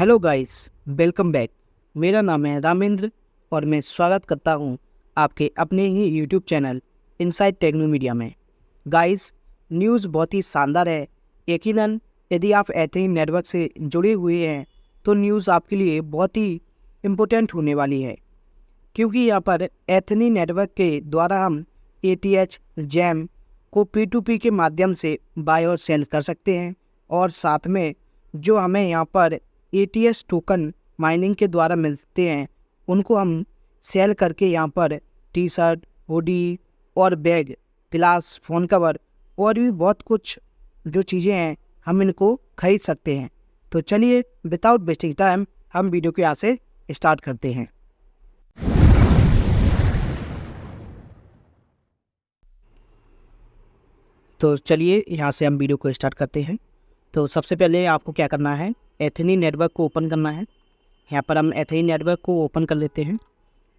Hello guys, welcome back. मेरा नाम है रामेंद्र और मैं स्वागत करता हूं आपके अपने ही YouTube channel inside techno media में। गाइस, न्यूज़ बहुत ही शानदार है। यकीनन यदि आप एथेनिक नेटवर्क से जुड़े हुए हैं तो न्यूज़ आपके लिए बहुत ही इम्पोर्टेंट होने वाली है, क्योंकि यहाँ पर एथेनिक नेटवर्क के द्वारा हम एटीएच जैम को P2P के माध्यम से बाय और सेल कर सकते हैं। और साथ में जो हमें यहाँ पर एटीएस टोकन माइनिंग के द्वारा मिलते हैं उनको हम सेल करके यहाँ पर टी शर्ट, हुडी और बैग, ग्लास, फ़ोन कवर और भी बहुत कुछ जो चीज़ें हैं हम इनको खरीद सकते हैं। तो चलिए विदाउट वेस्टिंग टाइम हम वीडियो को यहाँ से स्टार्ट करते हैं। तो चलिए यहाँ से हम वीडियो को स्टार्ट करते हैं। तो सबसे पहले आपको क्या करना है, एथेनिक नेटवर्क को ओपन करना है। यहाँ पर हम एथेनिक नेटवर्क को ओपन कर लेते हैं।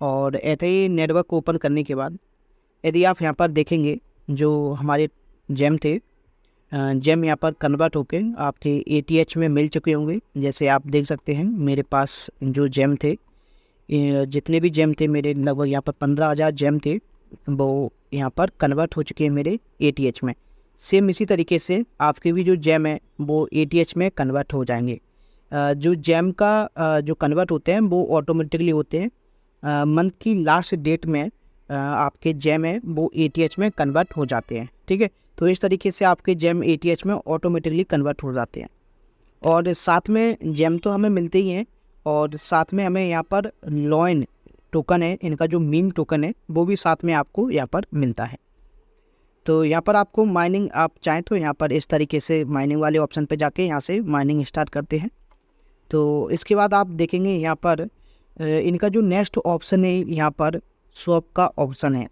और एथेनिक नेटवर्क को ओपन करने के बाद यदि आप यहाँ पर देखेंगे जो हमारे जेम थे, जेम यहाँ पर कन्वर्ट होके आपके एटीएच में मिल चुके होंगे। जैसे आप देख सकते हैं मेरे पास जो जेम थे, जितने भी जेम थे मेरे लगभग यहाँ पर 15,000 जेम थे, वो यहाँ पर कन्वर्ट हो चुके हैं मेरे एटीएच में। सेम इसी तरीके से आपके भी जो जेम है वो एटीएच में कन्वर्ट हो जाएंगे। जो जेम का जो कन्वर्ट होते हैं वो ऑटोमेटिकली होते हैं। मंथ की लास्ट डेट में आपके जेम है वो एटीएच में कन्वर्ट हो जाते हैं। ठीक है, तो इस तरीके से आपके जेम एटीएच में ऑटोमेटिकली कन्वर्ट हो जाते हैं। और साथ में जेम तो हमें मिलते ही हैं, और साथ में हमें यहाँ पर लॉइन टोकन है, इनका जो मीम टोकन है वो भी साथ में आपको यहाँ पर मिलता है। तो यहाँ पर आपको माइनिंग, आप चाहें तो यहाँ पर इस तरीके से माइनिंग वाले ऑप्शन पे जाके यहाँ से माइनिंग स्टार्ट करते हैं। तो इसके बाद आप देखेंगे यहाँ पर इनका जो नेक्स्ट ऑप्शन है, यहाँ पर स्वैप का ऑप्शन है।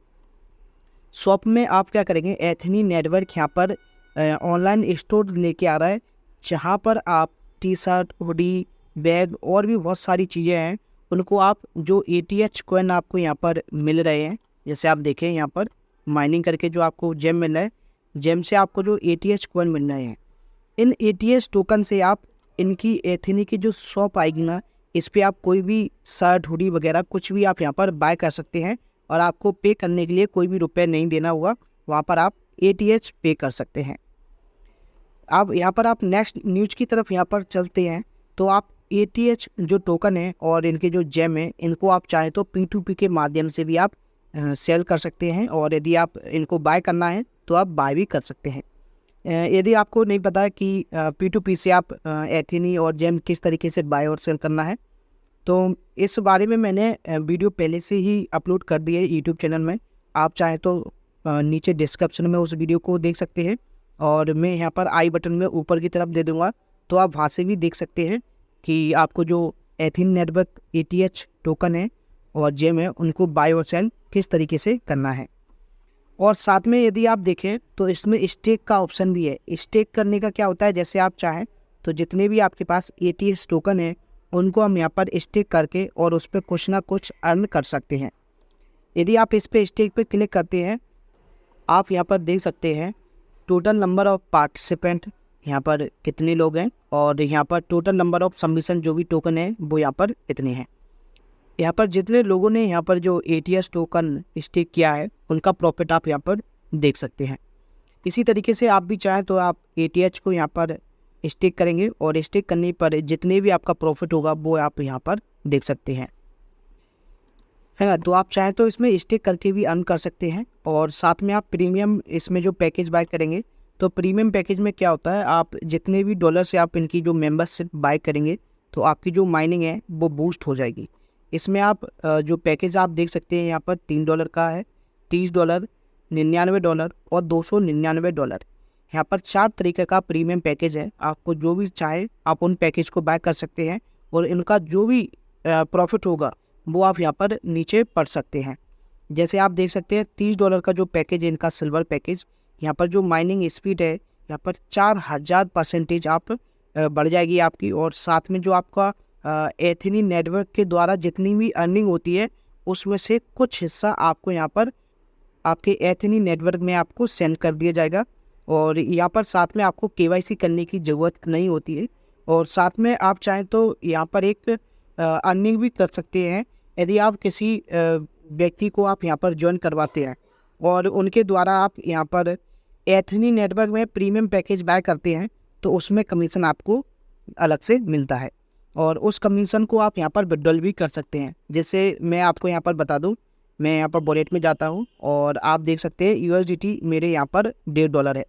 स्वैप में आप क्या करेंगे, एथेनिक नेटवर्क यहाँ पर ऑनलाइन स्टोर लेके आ रहा है, जहाँ पर आप टी शर्ट, हुडी, बैग और भी बहुत सारी चीज़ें हैं उनको आप जो एटीएच कॉइन आपको यहाँ पर मिल रहे हैं, जैसे आप देखें यहाँ पर माइनिंग करके जो आपको जेम मिल रहा है, जेम से आपको जो एटीएच कॉइन मिल रहे हैं, इन एटीएच टोकन से आप इनकी एथेनिक की जो शॉप आएगी ना, इस पर आप कोई भी शर्ट, हुडी वगैरह कुछ भी आप यहाँ पर बाय कर सकते हैं। और आपको पे करने के लिए कोई भी रुपए नहीं देना होगा, वहाँ पर आप एटीएच पे कर सकते हैं। अब यहाँ पर आप नेक्स्ट न्यूज़ की तरफ यहाँ पर चलते हैं। तो आप एटीएच जो टोकन है और इनके जो जेम है, इनको आप चाहें तो P2P के माध्यम से भी आप सेल कर सकते हैं, और यदि आप इनको बाय करना है तो आप बाय भी कर सकते हैं। यदि आपको नहीं पता कि P2P से आप एथेनी और जेम किस तरीके से बाय और सेल करना है, तो इस बारे में मैंने वीडियो पहले से ही अपलोड कर दी है यूट्यूब चैनल में। आप चाहें तो नीचे डिस्क्रिप्शन में उस वीडियो को देख सकते हैं, और मैं यहाँ पर आई बटन में ऊपर की तरफ दे दूँगा, तो आप वहाँ से भी देख सकते हैं कि आपको जो एथेनिक नेटवर्क एटीएच टोकन है और जेम है उनको बाय और सेल किस तरीके से करना है। और साथ में यदि आप देखें तो इसमें स्टेक का ऑप्शन भी है। स्टेक करने का क्या होता है, जैसे आप चाहें तो जितने भी आपके पास एटीएस टोकन है उनको हम यहाँ पर स्टेक करके और उस पर कुछ ना कुछ अर्न कर सकते हैं। यदि आप इस पर स्टेक पे क्लिक करते हैं, आप यहाँ पर देख सकते हैं टोटल नंबर ऑफ पार्टिसिपेंट यहाँ पर कितने लोग हैं, और यहाँ पर टोटल नंबर ऑफ सबमिशन जो भी टोकन है वो यहाँ पर इतने हैं। यहाँ पर जितने लोगों ने यहाँ पर जो एटीएस टोकन स्टेक किया है उनका प्रॉफिट आप यहाँ पर देख सकते हैं। इसी तरीके से आप भी चाहें तो आप एटीएच को यहाँ पर स्टेक करेंगे, और स्टेक करने पर जितने भी आपका प्रॉफिट होगा वो आप यहाँ पर देख सकते हैं, है ना। तो आप चाहें तो इसमें स्टेक करके भी अर्न कर सकते हैं। और साथ में आप प्रीमियम इसमें जो पैकेज बाय करेंगे, तो प्रीमियम पैकेज में क्या होता है, आप जितने भी डॉलर से आप इनकी जो मेंबरशिप बाय करेंगे तो आपकी जो माइनिंग है वो बूस्ट हो जाएगी। इसमें आप जो पैकेज आप देख सकते हैं यहाँ पर $3 का है, $30, $99 और $299। यहाँ पर 4 तरीके का प्रीमियम पैकेज है। आपको जो भी चाहे आप उन पैकेज को बाय कर सकते हैं, और इनका जो भी प्रॉफिट होगा वो आप यहाँ पर नीचे पढ़ सकते हैं। जैसे आप देख सकते हैं $30 का जो पैकेज है इनका सिल्वर पैकेज, यहाँ पर जो माइनिंग स्पीड है यहाँ पर 4000% आप बढ़ जाएगी आपकी। और साथ में जो आपका एथेनिक नेटवर्क के द्वारा जितनी भी अर्निंग होती है उसमें से कुछ हिस्सा आपको यहाँ पर आपके एथेनिक नेटवर्क में आपको सेंड कर दिया जाएगा। और यहाँ पर साथ में आपको केवाईसी करने की ज़रूरत नहीं होती है। और साथ में आप चाहें तो यहाँ पर एक अर्निंग भी कर सकते हैं। यदि आप किसी व्यक्ति को आप यहाँ पर ज्वाइन करवाते हैं और उनके द्वारा आप यहाँ पर एथनी नेटवर्क में प्रीमियम पैकेज बाय करते हैं तो उसमें कमीशन आपको अलग से मिलता है और उस कमीशन को आप यहाँ पर विड्रॉल भी कर सकते हैं। जैसे मैं आपको यहाँ पर बता दूँ, मैं यहाँ पर वॉलेट में जाता हूँ और आप देख सकते हैं USDT मेरे यहाँ पर $1.5 है।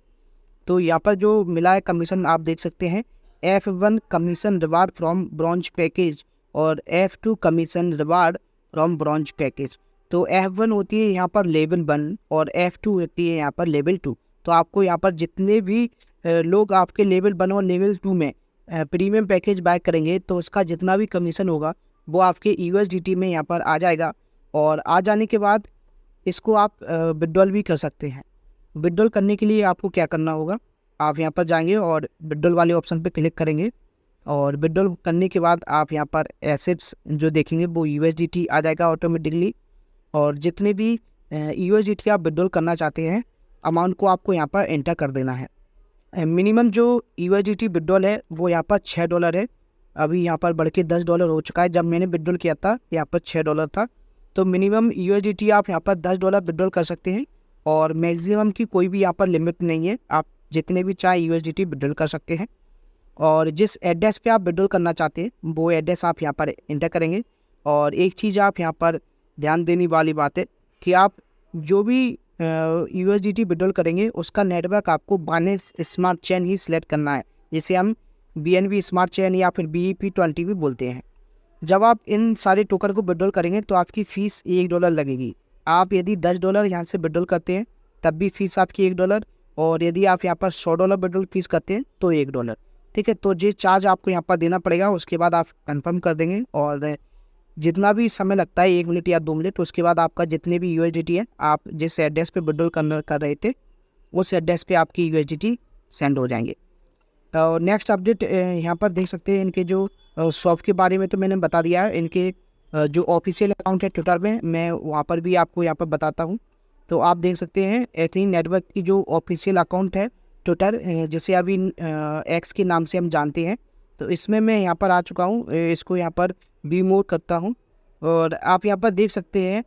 तो यहाँ पर जो मिला है कमीशन आप देख सकते हैं, F1 commission reward from bronze package और F2 commission reward from bronze package. तो F1 होती है यहाँ पर लेवल 1 और F2 होती है यहाँ पर लेवल 2। तो आपको यहाँ पर जितने भी लोग आपके लेवल 1 और लेवल 2 में प्रीमियम पैकेज बाय करेंगे तो उसका जितना भी कमीशन होगा वो आपके USDT में यहाँ पर आ जाएगा और आ जाने के बाद इसको आप विड्रॉल भी कर सकते हैं। विड्रॉल करने के लिए आपको क्या करना होगा, आप यहाँ पर जाएंगे और विड्रॉल वाले ऑप्शन पे क्लिक करेंगे और विड्रॉल करने के बाद आप यहाँ पर एसेट्स जो देखेंगे वो USDT आ जाएगा ऑटोमेटिकली और जितने भी USDT आप विड्रॉल करना चाहते हैं अमाउंट को आपको यहाँ पर एंटर कर देना है। मिनिमम जो USDT विड्रॉल है वो यहाँ पर $6 है। अभी यहाँ पर बढ़ के $10 हो चुका है। जब मैंने विड्रॉल किया था यहाँ पर $6 था। तो मिनिमम USDT आप यहाँ पर $10 विड्रॉल कर सकते हैं और मैक्सिमम की कोई भी यहाँ पर लिमिट नहीं है, आप जितने भी चाहे USDT विड्रॉल कर सकते हैं। और जिस एड्रेस पे आप विड्रॉल करना चाहते हैं वो एड्रेस आप यहाँ पर एंटर करेंगे। और एक चीज़ आप यहाँ पर ध्यान देने वाली बात है कि आप जो भी USDT विड्रॉल करेंगे उसका नेटवर्क आपको बाइनेंस स्मार्ट चेन ही सिलेक्ट करना है, जिसे हम BNB स्मार्ट चेन या फिर BEP20 भी बोलते हैं। जब आप इन सारे टोकन को विड्रॉल करेंगे तो आपकी फ़ीस $1 लगेगी। आप यदि $10 यहाँ से विड्रॉल करते हैं तब भी फीस आपकी $1 और यदि आप यहाँ पर $100 विड्रॉल फीस करते हैं तो $1। ठीक है, तो ये चार्ज आपको यहाँ पर देना पड़ेगा। उसके बाद आप कंफर्म कर देंगे और जितना भी समय लगता है 1 मिनट या 2 मिनट, उसके बाद आपका जितने भी USDT है आप जिस एड्रेस पे विड्रॉल कर रहे थे उस एड्रेस पे आपकी USDT सेंड हो जाएंगे। नेक्स्ट अपडेट यहाँ पर देख सकते हैं, इनके जो शॉप के बारे में तो मैंने बता दिया है। इनके जो ऑफिशियल अकाउंट है ट्विटर में, मैं वहाँ पर भी आपको यहाँ पर बताता हूँ। तो आप देख सकते हैं एथनी नेटवर्क की जो ऑफिशियल अकाउंट है ट्विटर, जिसे अभी X के नाम से हम जानते हैं, तो इसमें मैं यहाँ पर आ चुका हूँ। इसको यहाँ पर बी मोर करता हूँ और आप यहाँ पर देख सकते हैं,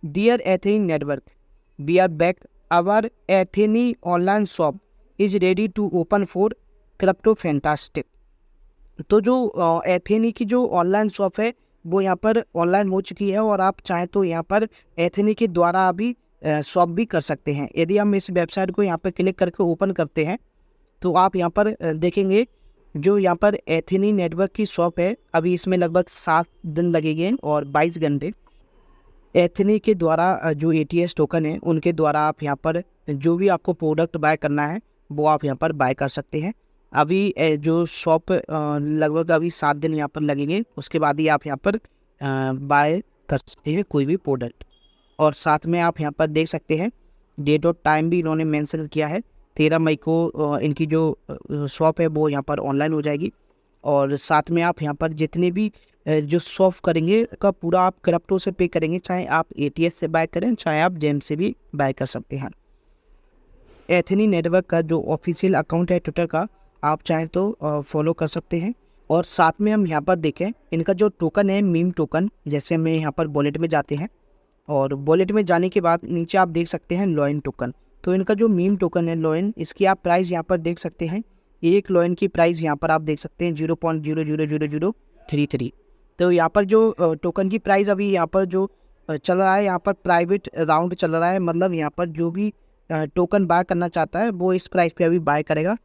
dear Ethni network, we are back, our Ethni online shop is ready to open for crypto fantastic. तो जो एथनी की जो ऑनलाइन शॉप है वो यहाँ पर ऑनलाइन हो चुकी है और आप चाहें तो यहाँ पर एथनी के द्वारा अभी शॉप भी कर सकते हैं। यदि हम इस वेबसाइट को यहाँ पर क्लिक करके ओपन करते हैं तो आप यहाँ पर देखेंगे जो यहाँ पर एथनी नेटवर्क की शॉप है, अभी इसमें लगभग 7 दिन लगेंगे और 22 घंटे। एथनी के द्वारा जो ATS टोकन है उनके द्वारा आप यहाँ पर जो भी आपको प्रोडक्ट बाय करना है वो आप यहाँ पर बाय कर सकते हैं। अभी जो शॉप लगभग अभी 7 दिन यहाँ पर लगेंगे, उसके बाद ही आप यहाँ पर बाय कर सकते हैं कोई भी प्रोडक्ट। और साथ में आप यहाँ पर देख सकते हैं डेट और टाइम भी इन्होंने मेंशन किया है। 13 मई को इनकी जो शॉप है वो यहाँ पर ऑनलाइन हो जाएगी। और साथ में आप यहाँ पर जितने भी जो शॉप करेंगे का पूरा आप क्रिप्टो से पे करेंगे, चाहे आप ATS से बाय करें चाहे आप जेम से भी बाय कर सकते हैं। एथनी नेटवर्क का जो ऑफिशियल अकाउंट है ट्विटर का, आप चाहें तो फॉलो कर सकते हैं। और साथ में हम यहाँ पर देखें इनका जो टोकन है मीम टोकन, जैसे हमें यहाँ पर वॉलेट में जाते हैं और वॉलेट में जाने के बाद नीचे आप देख सकते हैं लॉइन टोकन। तो इनका जो मीम टोकन है लॉइन, इसकी आप प्राइस यहाँ पर देख सकते हैं। एक लॉइन की प्राइस यहाँ पर आप देख सकते हैं 0.000033। तो यहाँ पर जो टोकन की प्राइस अभी यहाँ पर जो चल रहा है, यहाँ पर प्राइवेट राउंड चल रहा है, मतलब यहाँ पर जो भी टोकन बाय करना चाहता है वो इस प्राइस पे अभी बाय करेगा।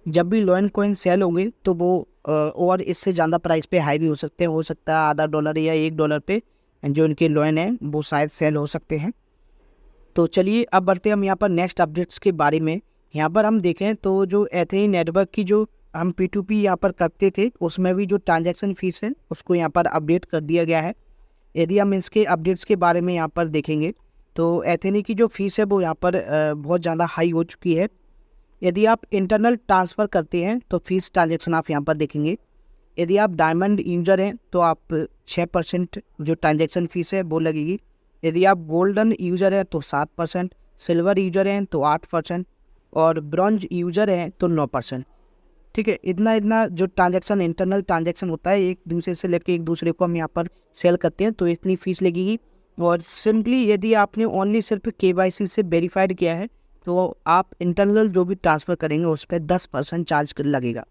जब भी लॉइन कॉइन सेल होंगे तो वो और इससे ज़्यादा प्राइस पे हाई भी हो सकते हैं, हो सकता है $0.5 या $1 पे जो इनके लॉइन है वो शायद सेल हो सकते हैं। तो चलिए अब बढ़ते हैं हम यहाँ पर नेक्स्ट अपडेट्स के बारे में। यहाँ पर हम देखें तो जो एथनी नेटवर्क की जो हम P2P यहाँ पर करते थे उसमें भी जो ट्रांजैक्शन फीस है उसको यहाँ पर अपडेट कर दिया गया है। यदि हम इसके अपडेट्स के बारे में यहाँ पर देखेंगे तो एथनी की जो फीस है वो यहाँ पर बहुत ज़्यादा हाई हो चुकी है। यदि आप इंटरनल ट्रांसफ़र करते हैं तो फीस ट्रांजैक्शन आप यहाँ पर देखेंगे। यदि आप डायमंड यूज़र हैं तो आप 6% जो ट्रांजैक्शन फ़ीस है वो लगेगी। यदि आप गोल्डन यूज़र हैं तो 7%, सिल्वर यूज़र हैं तो 8% और ब्रॉन्ज यूज़र हैं तो 9%। ठीक है। इतना इतना जो ट्रांजैक्शन इंटरनल ट्रांजैक्शन होता है, एक दूसरे से लेकर एक दूसरे को हम यहाँ पर सेल करते हैं, तो इतनी फ़ीस लगेगी। और सिंपली यदि आपने ओनली सिर्फ KYC से वेरीफाइड किया है तो आप इंटरनल जो भी ट्रांसफ़र करेंगे उस पर 10% चार्ज लगेगा।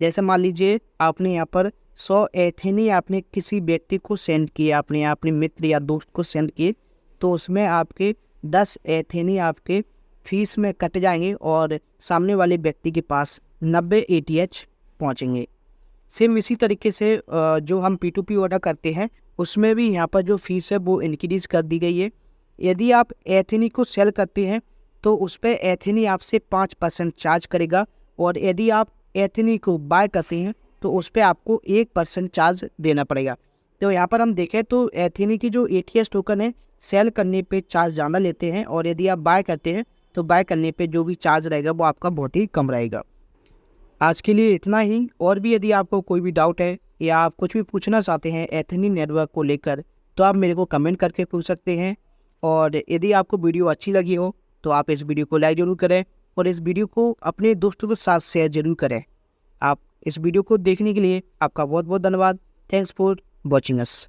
जैसे मान लीजिए आपने यहाँ पर 100 एथेनी आपने किसी व्यक्ति को सेंड किए, आपने अपने मित्र या दोस्त को सेंड किए, तो उसमें आपके 10 एथेनी आपके फीस में कट जाएंगे और सामने वाले व्यक्ति के पास 90 ATH पहुँचेंगे। सेम इसी तरीके से जो हम P2P ऑर्डर करते हैं उसमें भी यहाँ पर जो फीस है वो इंक्रीज़ कर दी गई है। यदि आप एथेनी को सेल करते हैं तो उस पर एथेनी आपसे 5% चार्ज करेगा, और यदि आप एथेनी को बाय करते हैं तो उस पर आपको 1% चार्ज देना पड़ेगा। तो यहाँ पर हम देखें तो एथेनी की जो ATH टोकन है सेल करने पे चार्ज ज़्यादा लेते हैं, और यदि आप बाय करते हैं तो बाय करने पे जो भी चार्ज रहेगा वो आपका बहुत ही कम रहेगा। आज के लिए इतना ही। और भी यदि आपको कोई भी डाउट है या आप कुछ भी पूछना चाहते हैं एथेनी नेटवर्क को लेकर, तो आप मेरे को कमेंट करके पूछ सकते हैं। और यदि आपको वीडियो अच्छी लगी हो तो आप इस वीडियो को लाइक ज़रूर करें और इस वीडियो को अपने दोस्तों के साथ शेयर ज़रूर करें। आप इस वीडियो को देखने के लिए आपका बहुत बहुत धन्यवाद। Thanks for watching us.